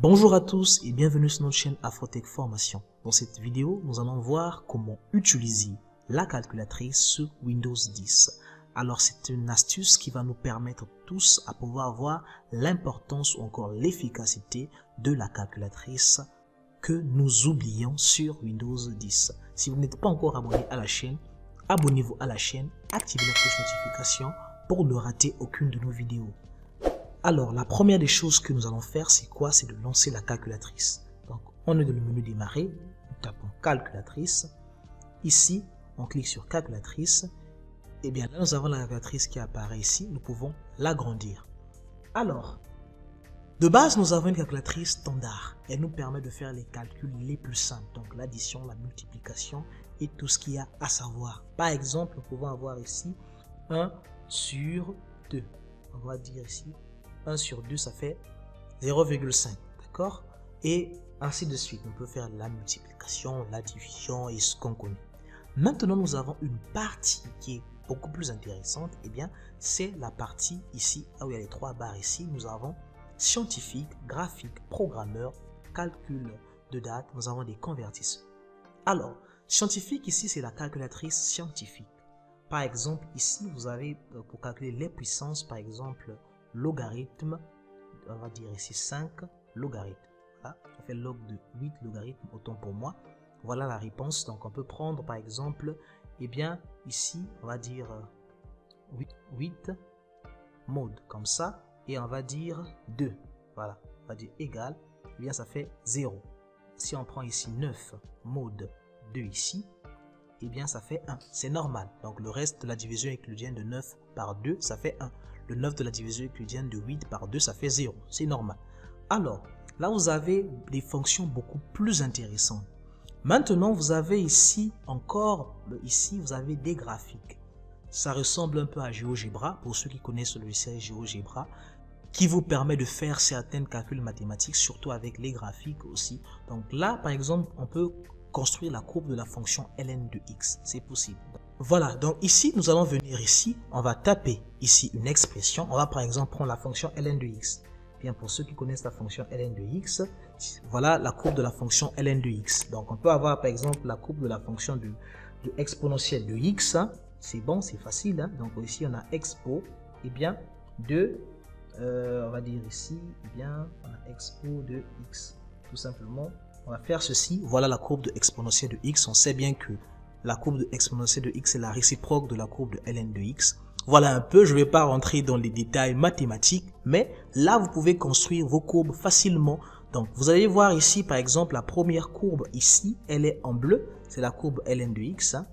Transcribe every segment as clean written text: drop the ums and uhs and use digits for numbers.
Bonjour à tous et bienvenue sur notre chaîne Afrotech Formation. Dans cette vidéo, nous allons voir comment utiliser la calculatrice sur Windows 10. Alors c'est une astuce qui va nous permettre tous à pouvoir voir l'importance ou encore l'efficacité de la calculatrice que nous oublions sur Windows 10. Si vous n'êtes pas encore abonné à la chaîne, abonnez-vous à la chaîne, activez la cloche notification pour ne rater aucune de nos vidéos. Alors, la première des choses que nous allons faire, c'est quoi? C'est de lancer la calculatrice. Donc, on est dans le menu démarrer, nous tapons calculatrice. Ici, on clique sur calculatrice. Et bien là, nous avons la calculatrice qui apparaît ici. Nous pouvons l'agrandir. Alors, de base, nous avons une calculatrice standard. Elle nous permet de faire les calculs les plus simples. Donc, l'addition, la multiplication et tout ce qu'il y a à savoir. Par exemple, nous pouvons avoir ici 1 sur 2. On va dire ici 1 sur 2, ça fait 0,5, d'accord? Et ainsi de suite. On peut faire la multiplication, la division et ce qu'on connaît. Maintenant, nous avons une partie qui est beaucoup plus intéressante. Eh bien, c'est la partie ici, où il y a les 3 barres ici. Nous avons scientifique, graphique, programmeur, calcul de date. Nous avons des convertisseurs. Alors, scientifique ici, c'est la calculatrice scientifique. Par exemple, ici, vous avez pour calculer les puissances, par exemple, logarithme, on va dire ici 5 logarithme. Voilà, ça fait log de 8 logarithmes, autant pour moi. Voilà la réponse. Donc on peut prendre par exemple, eh bien ici on va dire 8 mode comme ça, et on va dire 2. Voilà, on va dire égal, eh bien ça fait 0. Si on prend ici 9 mode 2 ici, eh bien ça fait 1. C'est normal. Donc le reste de la division euclidienne de 9 par 2, ça fait 1. Le 9 de la division euclidienne de 8 par 2, ça fait 0. C'est normal. Alors, là, vous avez des fonctions beaucoup plus intéressantes. Maintenant, vous avez ici encore, ici, vous avez des graphiques. Ça ressemble un peu à GeoGebra, pour ceux qui connaissent le logiciel GeoGebra, qui vous permet de faire certains calculs mathématiques, surtout avec les graphiques aussi. Donc là, par exemple, on peut construire la courbe de la fonction ln de x. C'est possible. Voilà, donc ici, nous allons venir ici, on va taper ici une expression. On va par exemple prendre la fonction ln de x. Bien, pour ceux qui connaissent la fonction ln de x, voilà la courbe de la fonction ln de x. Donc on peut avoir par exemple la courbe de la fonction de exponentielle de x. C'est bon, c'est facile. Hein? Donc ici, on a expo, et bien, de, on va dire ici, et bien, on a expo de x. Tout simplement, on va faire ceci. Voilà la courbe de exponentielle de x. On sait bien que la courbe de exponentielle de x est la réciproque de la courbe de ln de x. Voilà un peu, je ne vais pas rentrer dans les détails mathématiques, mais là, vous pouvez construire vos courbes facilement. Donc, vous allez voir ici, par exemple, la première courbe ici, elle est en bleu. C'est la courbe ln de x. Hein.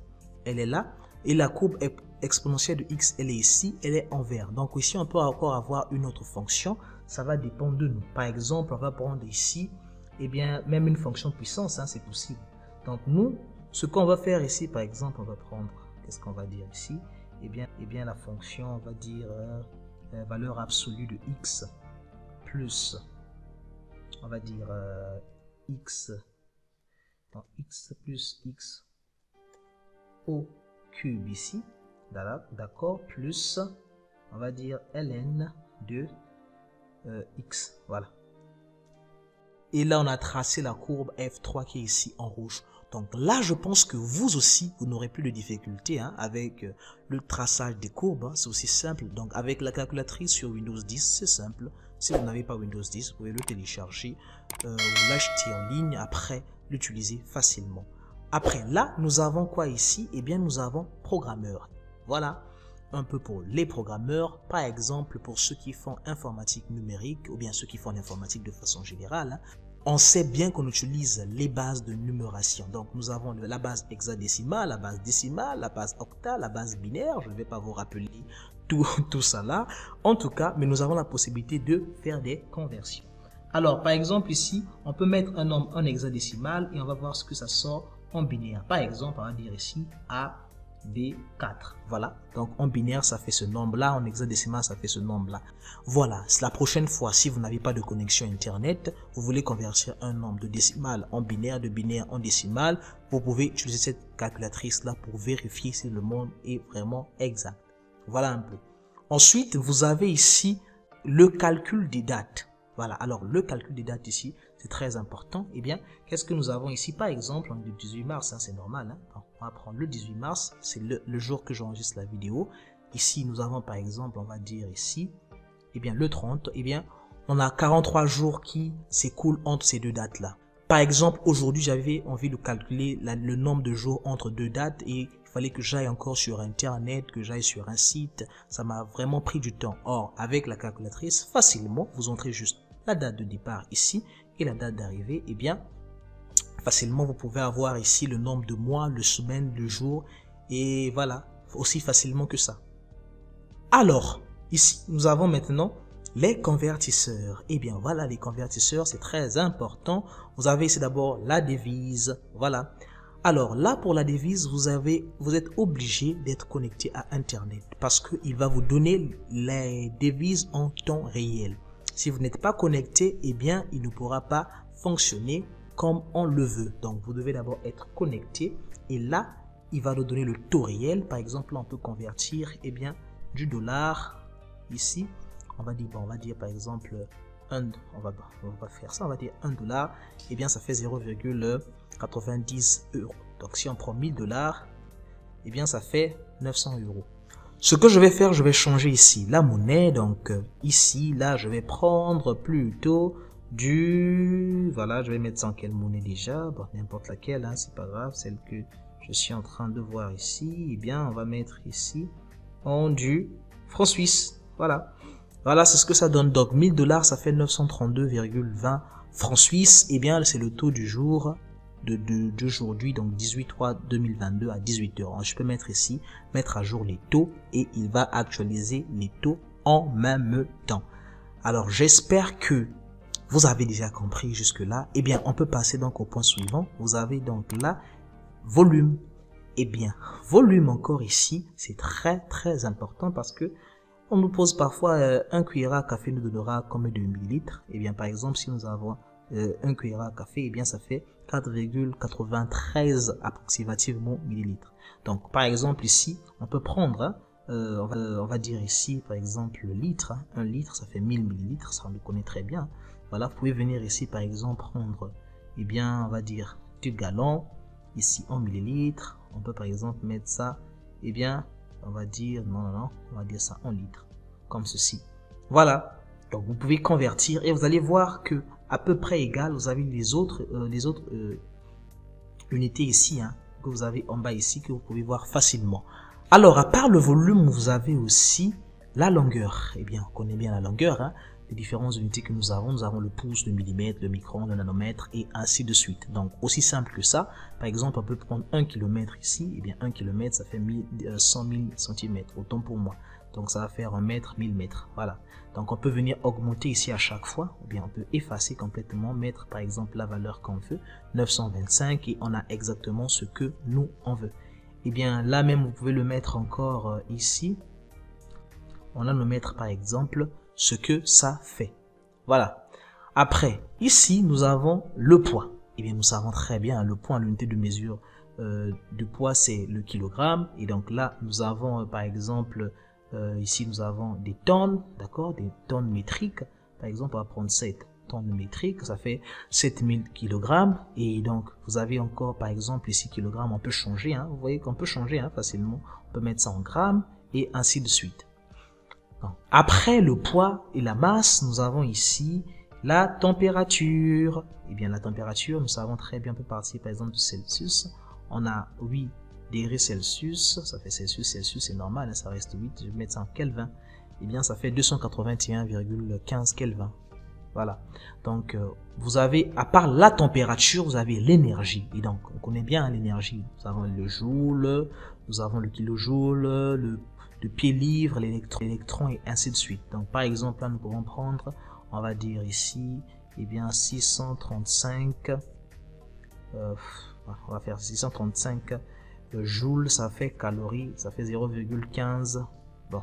Elle est là. Et la courbe exponentielle de x, elle est ici. Elle est en vert. Donc, ici, on peut encore avoir une autre fonction. Ça va dépendre de nous. Par exemple, on va prendre ici, eh bien, même une fonction puissance, hein, c'est possible. Donc, nous, ce qu'on va faire ici, par exemple, on va prendre, qu'est-ce qu'on va dire ici? Eh bien, la fonction, on va dire valeur absolue de x plus, on va dire x plus x au cube ici, d'accord, plus, on va dire ln de x, voilà. Et là, on a tracé la courbe F3 qui est ici en rouge. Donc là, je pense que vous aussi, vous n'aurez plus de difficultés hein, avec le traçage des courbes. Hein, c'est aussi simple. Donc avec la calculatrice sur Windows 10, c'est simple. Si vous n'avez pas Windows 10, vous pouvez le télécharger ou l'acheter en ligne, après l'utiliser facilement. Après là, nous avons quoi ici? Eh bien, nous avons programmeur. Voilà, un peu pour les programmeurs. Par exemple, pour ceux qui font informatique numérique ou bien ceux qui font l'informatique de façon générale, hein, on sait bien qu'on utilise les bases de numération. Donc, nous avons la base hexadécimale, la base décimale, la base octa, la base binaire. Je ne vais pas vous rappeler tout ça là. En tout cas, mais nous avons la possibilité de faire des conversions. Alors, par exemple, ici, on peut mettre un nombre en hexadécimal et on va voir ce que ça sort en binaire. Par exemple, on va dire ici A, B, 4. Voilà. Donc, en binaire, ça fait ce nombre-là. En hexadécimal, ça fait ce nombre-là. Voilà. La prochaine fois, si vous n'avez pas de connexion Internet, vous voulez convertir un nombre de décimal en binaire, de binaire en décimal, vous pouvez utiliser cette calculatrice-là pour vérifier si le monde est vraiment exact. Voilà un peu. Ensuite, vous avez ici le calcul des dates. Voilà, alors le calcul des dates ici, c'est très important. Eh bien, qu'est-ce que nous avons ici? Par exemple, le 18 mars, hein, c'est normal. Hein. Bon, on va prendre le 18 mars, c'est le jour que j'enregistre la vidéo. Ici, nous avons par exemple, on va dire ici, eh bien le 30, eh bien, on a 43 jours qui s'écoulent entre ces deux dates-là. Par exemple, aujourd'hui, j'avais envie de calculer le nombre de jours entre deux dates et il fallait que j'aille encore sur Internet, que j'aille sur un site. Ça m'a vraiment pris du temps. Or, avec la calculatrice, facilement, vous entrez juste la date de départ ici et la date d'arrivée. Eh bien, facilement, vous pouvez avoir ici le nombre de mois, le semaine, le jour et voilà, aussi facilement que ça. Alors, ici, nous avons maintenant les convertisseurs. Eh bien, voilà, les convertisseurs, c'est très important. Vous avez ici d'abord la devise. Voilà. Alors, là, pour la devise, vous êtes obligé d'être connecté à Internet parce qu'il va vous donner les devises en temps réel. Si vous n'êtes pas connecté, eh bien, il ne pourra pas fonctionner comme on le veut. Donc, vous devez d'abord être connecté et là, il va nous donner le taux réel. Par exemple, on peut convertir, eh bien, du dollar ici. On va dire par exemple, on va pas faire ça, on va dire $1, et bien ça fait 0,90 €. Donc si on prend 1000 $, et bien ça fait 900 €. Ce que je vais faire, je vais changer ici la monnaie. Donc ici, là, je vais prendre plutôt voilà, je vais mettre ça en quelle monnaie déjà? Bon, n'importe laquelle, hein, c'est pas grave, celle que je suis en train de voir ici. Eh bien, on va mettre ici en du franc suisse. Voilà. Voilà, c'est ce que ça donne. Donc, 1000 $, ça fait 932,20 francs suisses. Eh bien, c'est le taux du jour d'aujourd'hui, donc 18/3/2022 à 18 h. Je peux mettre ici, mettre à jour les taux et il va actualiser les taux en même temps. Alors, j'espère que vous avez déjà compris jusque-là. Eh bien, on peut passer donc au point suivant. Vous avez donc là, volume. Eh bien, volume encore ici, c'est très important parce que on nous pose parfois un cuillère à café nous donnera combien de millilitres. Eh bien, par exemple, si nous avons un cuillère à café, eh bien, ça fait 4,93 approximativement millilitres. Donc, par exemple, ici, on peut prendre, hein, on va dire ici, par exemple, le litre. Hein, 1 litre, ça fait 1000 millilitres, ça on le connaît très bien. Voilà, vous pouvez venir ici, par exemple, prendre, eh bien, on va dire du gallon, ici en millilitres. On peut, par exemple, mettre ça, eh bien, on va dire, non, on va dire ça en litres, comme ceci. Voilà, donc vous pouvez convertir et vous allez voir que à peu près égal, vous avez les autres unités ici, hein, que vous avez en bas ici, que vous pouvez voir facilement. Alors, à part le volume, vous avez aussi la longueur. Eh bien, on connaît bien la longueur, hein, les différentes unités que nous avons le pouce, le millimètre, le micron, le nanomètre et ainsi de suite. Donc, aussi simple que ça, par exemple, on peut prendre 1 km ici, et bien 1 km, ça fait 100 000 cm, autant pour moi. Donc, ça va faire 1 mètre, 1000 mètres, voilà. Donc, on peut venir augmenter ici à chaque fois, ou bien on peut effacer complètement, mettre par exemple la valeur qu'on veut, 925, et on a exactement ce que nous, on veut. Et bien, là même, vous pouvez le mettre encore ici. On va le mettre par exemple ce que ça fait. Voilà. Après, ici, nous avons le poids. Eh bien, nous savons très bien le poids, l'unité de mesure du poids, c'est le kilogramme. Et donc là, nous avons par exemple, ici, nous avons des tonnes, d'accord, des tonnes métriques. Par exemple, on va prendre 7 tonnes métriques, ça fait 7000 kg. Et donc, vous avez encore, par exemple, ici, kilogrammes, on peut changer. Hein, vous voyez qu'on peut changer hein, facilement. On peut mettre ça en grammes et ainsi de suite. Après le poids et la masse, nous avons ici la température. Eh bien, la température, nous savons très bien, on peut partir par exemple de Celsius. On a 8 degrés Celsius, ça fait Celsius, c'est normal, hein, ça reste 8. Je vais mettre ça en Kelvin. Eh bien, ça fait 281,15 Kelvin. Voilà. Donc, vous avez, à part la température, vous avez l'énergie. Et donc, on connaît bien l'énergie. Nous avons le joule, nous avons le kilojoule, le pied-livre, l'électron et ainsi de suite. Donc, par exemple, là, nous pouvons prendre, on va dire ici, eh bien, 635, on va faire 635 joules, ça fait calories, ça fait 0,15, bon,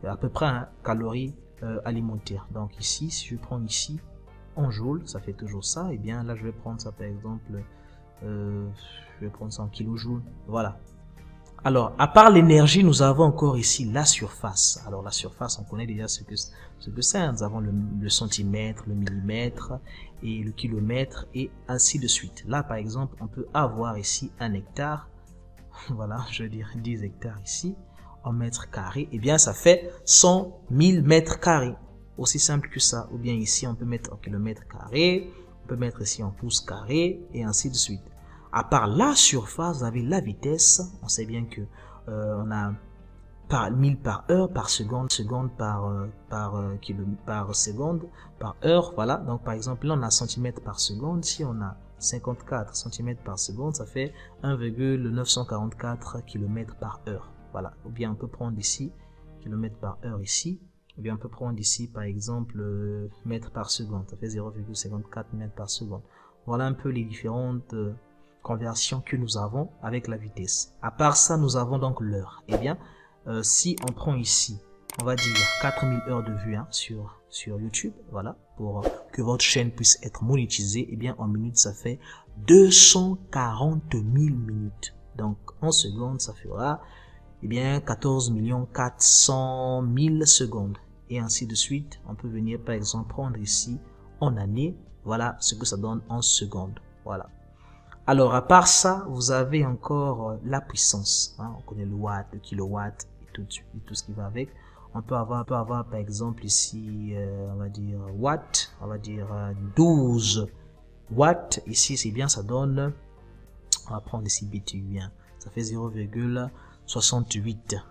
à peu près hein, calories alimentaires. Donc ici, si je prends ici, en joules, ça fait toujours ça, et bien là, je vais prendre ça par exemple, je vais prendre ça en kilojoules, voilà. Alors, à part l'énergie, nous avons encore ici la surface. Alors, la surface, on connaît déjà ce que c'est. Nous avons le centimètre, le millimètre et le kilomètre et ainsi de suite. Là, par exemple, on peut avoir ici un hectare. Voilà, je veux dire 10 hectares ici en mètres carrés. Eh bien, ça fait 100 000 mètres carrés. Aussi simple que ça. Ou bien ici, on peut mettre en kilomètres carrés. On peut mettre ici en pouces carrés et ainsi de suite. À part la surface, vous avez la vitesse. On sait bien que on a par 1000 par heure, par seconde, par seconde, par heure. Voilà. Donc par exemple, là on a centimètres par seconde. Si on a 54 centimètres par seconde, ça fait 1,944 km par heure. Voilà. Ou bien on peut prendre ici km par heure ici. Ou bien on peut prendre ici par exemple mètres par seconde. Ça fait 0,54 mètres par seconde. Voilà un peu les différentes conversion que nous avons avec la vitesse. À part ça, nous avons donc l'heure. Eh bien, si on prend ici, on va dire 4000 heures de vue sur YouTube, voilà, pour que votre chaîne puisse être monétisée, eh bien, en minutes, ça fait 240 000 minutes. Donc, en secondes, ça fera, eh bien, 14 400 000 secondes. Et ainsi de suite. On peut venir, par exemple, prendre ici, en année, voilà ce que ça donne en secondes. Voilà. Alors, à part ça, vous avez encore la puissance. On connaît le watt, le kilowatt et tout ce qui va avec. On peut avoir par exemple ici, on va dire watt, on va dire 12 watts. Ici, c'est bien, ça donne, on va prendre ici BTU, ça fait 0,68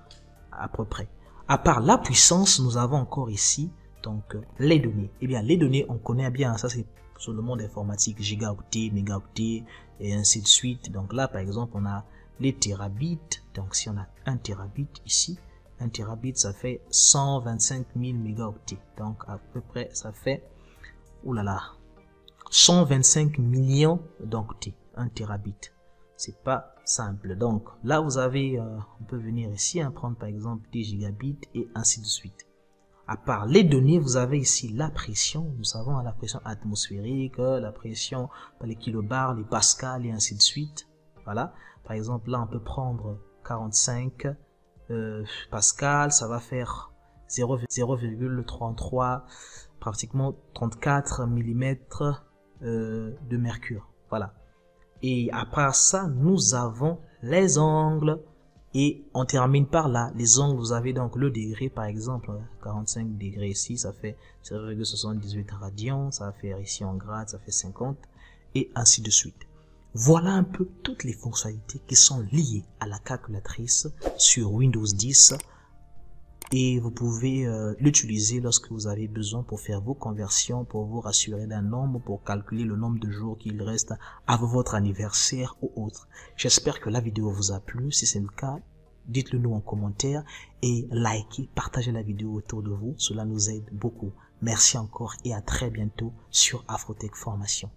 à peu près. À part la puissance, nous avons encore ici, donc, les données. Eh bien, les données, on connaît bien, ça c'est sur le monde informatique, gigaoctets, mégaoctets et ainsi de suite. Donc là, par exemple, on a les terabits. Donc si on a 1 terabit ici, 1 terabit, ça fait 125 000 mégaoctets. Donc à peu près, ça fait, oulala, 125 millions d'octets, 1 terabit. C'est pas simple. Donc là, vous avez, on peut venir ici, prendre par exemple des gigabits et ainsi de suite. À part les données, vous avez ici la pression. Nous savons la pression atmosphérique, la pression par les kilobars, les pascals et ainsi de suite. Voilà. Par exemple, là, on peut prendre 45 pascal. Ça va faire 0,33, pratiquement 34 mm de mercure. Voilà. Et après ça, nous avons les angles. Et on termine par là. Les angles, vous avez donc le degré, par exemple, 45 degrés ici, ça fait 0,78 radians, ça va faire ici en grade, ça fait 50, et ainsi de suite. Voilà un peu toutes les fonctionnalités qui sont liées à la calculatrice sur Windows 10. Et vous pouvez l'utiliser lorsque vous avez besoin pour faire vos conversions, pour vous rassurer d'un nombre, pour calculer le nombre de jours qu'il reste avant votre anniversaire ou autre. J'espère que la vidéo vous a plu. Si c'est le cas, dites-le nous en commentaire et likez, partagez la vidéo autour de vous. Cela nous aide beaucoup. Merci encore et à très bientôt sur Afrotech Formation.